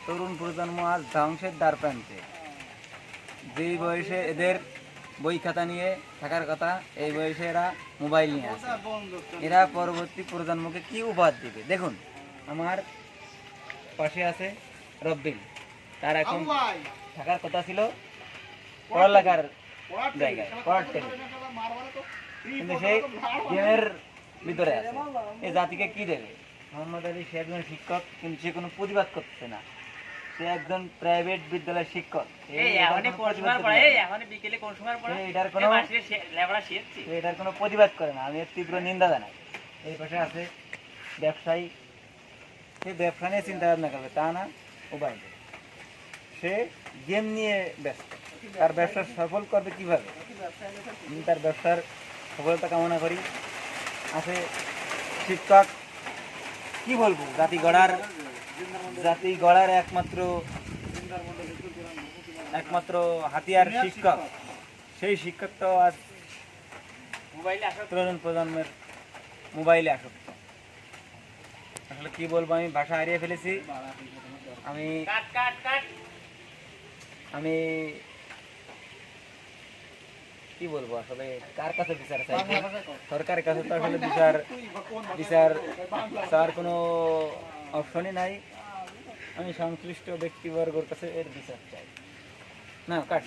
তরুণ প্রজন্ম আজ ধ্বংসের দ্বার প্রান্তে। যেই বয়সে এদের বই খাতা নিয়ে থাকার কথা, এই বয়সে এরা মোবাইল নিয়ে আছে। এরা পরবর্তী প্রজন্মকে কি উপহার দিবে? দেখুন, আমার পাশে আছে রব্বিল। তার এখন থাকার কথা ছিল পড়ালেখার জায়গায়, পড়ার টেবিল, কিন্তু সে গেমের ভিতরে আছে। এই জাতিকে কি দেবে? মোহাম্মদ আলী সে একজন শিক্ষক, কিন্তু সে কোনো প্রতিবাদ করতেছে না। সে একজন প্রাইভেট বিদ্যালয়ের শিক্ষক। এটার কোনো প্রতিবাদ করে না। আমি এর তীব্র নিন্দা জানাই। এই পাশে আছে ব্যবসায়ী। সে ব্যবসা নিয়ে চিন্তা ভাবনা করবে, তা না মোবাইল। সে গেম নিয়ে ব্যস্ত। তার ব্যবসা সফল করবে কিভাবে? আমি তার ব্যবসার সফলতা কামনা করি। আছে শিক্ষক। কি বলবো, জাতি গড়ার একমাত্র হাতিয়ার শিক্ষক। সেই শিক্ষকটাও আজ তরুণ প্রজন্মের মোবাইলে আসক্ত। আসলে কি বলবো, আমি ভাষা হারিয়ে ফেলেছি। আমি কি বলবো, আসলে কার কাছে বিচার চাই? সরকারের কাছে তো আসলে বিচার চাওয়ার কোনো অপশনই নাই। আমি সংশ্লিষ্ট ব্যক্তিবর্গের কাছে এর বিচার চাই। না কাট।